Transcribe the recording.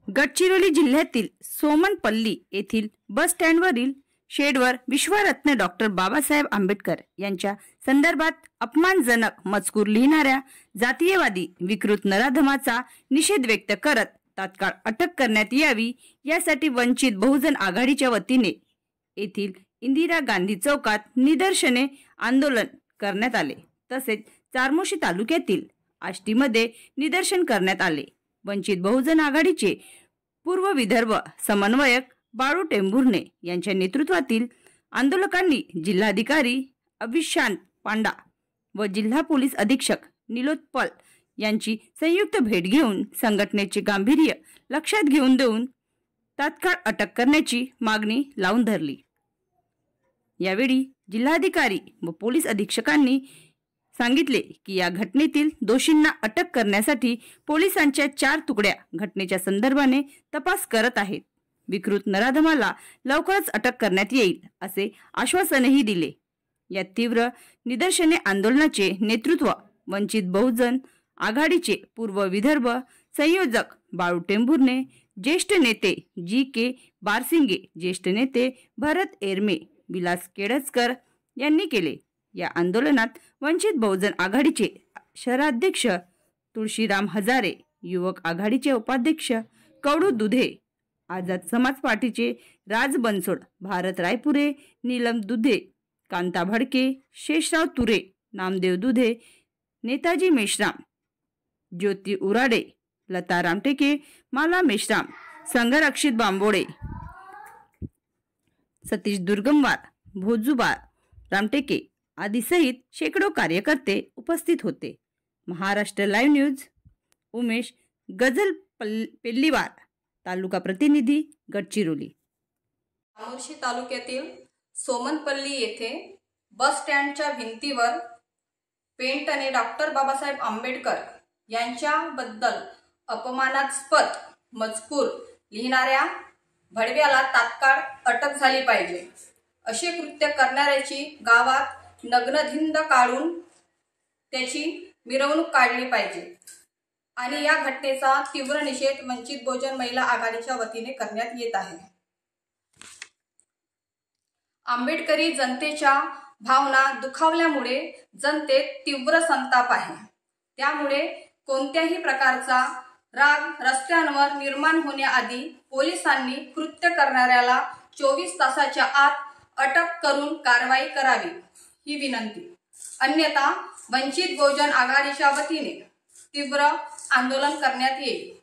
गडचिरोली जिल्ह्यातील सोमनपल्ली येथील बस स्टँडवरील शेडवर विश्वरत्न डॉक्टर बाबासाहेब आंबेडकर यांच्या संदर्भात अपमानजनक मजकूर लिहिणाऱ्या जातीयवादी विकृत नराधमाचा निषेध व्यक्त करत तात्काळ अटक करण्यात यावी यासाठी वंचित बहुजन आघाडीच्या वतीने येथील इंदिरा गांधी चौकात निदर्शने आंदोलन करण्यात आले। तसेच चार्मोशी तालुक्यातील आष्टीमध्ये निदर्शन करण्यात आले। वंचित बहुजन आघाडीचे पूर्व विदर्भ समन्वयक बाळू टेंभुर्णे यांच्या नेतृत्वातील आंदोलकांनी जिल्हाधिकारी अभिशांत पांडा व जिल्हा पोलीस अधीक्षक निलोत्पल यांची संयुक्त भेट घेऊन संघटनेचे गांभीर्य लक्षात घेऊन तात्काळ अटक करण्याची मागणी लावून धरली। यावेळी जिल्हाधिकारी व पोलीस अधीक्षकांनी सांगितले की या घटनेतील दोषींना अटक करण्यासाठी पोलिसांच्या 4 तुकड्या घटनेच्या संदर्भाने तपास करत आहेत। विकृत नराधमाला लवकरच अटक करण्यात येईल असे आश्वासनही दिले। या तीव्र निदर्शने आंदोलनाचे नेतृत्व वंचित बहुजन आघाडीचे पूर्व विदर्भ संयोजक बाळू टेंभुर्णे, ज्येष्ठ नेते जी.के. बारसिंगे, ज्येष्ठ नेते भरत एरमे, विलास केडसकर यांनी केले। या आंदोलनात वंचित बहुजन आघाडीचे शहराध्यक्ष तुळशीराम हजारे, युवक आघाडीचे उपाध्यक्ष कवडू दुधे, आझाद समाज पार्टीचे राज बनसोड, भारत रायपुरे, नीलम दुधे, कांता भडके, शेषराव तुरे, नामदेव दुधे, नेताजी मेश्राम, ज्योती उराडे, लता रामटेके, माला मेश्राम, संघरक्षित बांबोडे, सतीश दुर्गमवार, भोजुबा रामटेके आदी सहित शेकडो कार्यकर्ते उपस्थित होते। महाराष्ट्र लाईव्ह न्यूज उमेश गजल पेल्लीवार, तालुका प्रतिनिधी गडचिरोली। चामोर्शी तालुक्यातील सोमनपल्ली येथे बस स्टँडच्या भिंतीवर पेंटने डॉक्टर बाबासाहेब आंबेडकर यांच्याबद्दल अपमानास्पद मजकूर लिहिणाऱ्या भडव्याला तात्काळ अटक झाली पाहिजे। असे कृत्य करणाऱ्याची गावात नग्नधिंद काढून त्याची मिरवणूक काढली पाहिजे आणि या घटनेचा तीव्र निषेध वंचित बहुजन महिला आघाडीच्या वतीने करण्यात येत आहे। आंबेडकरी जनतेच्या भावना दुखावल्यामुळे जनतेत तीव्र संताप आहे। त्यामुळे कोणत्याही प्रकारचा राग रस्त्यांवर निर्माण होण्याआधी पोलिसांनी कृत्य करणाऱ्याला 24 तासाच्या आत अटक करून कारवाई करावी ही विनंती। अन्यथा वंचित बहुजन आघाडीच्या वतीने तीव्र आंदोलन करण्यात येईल।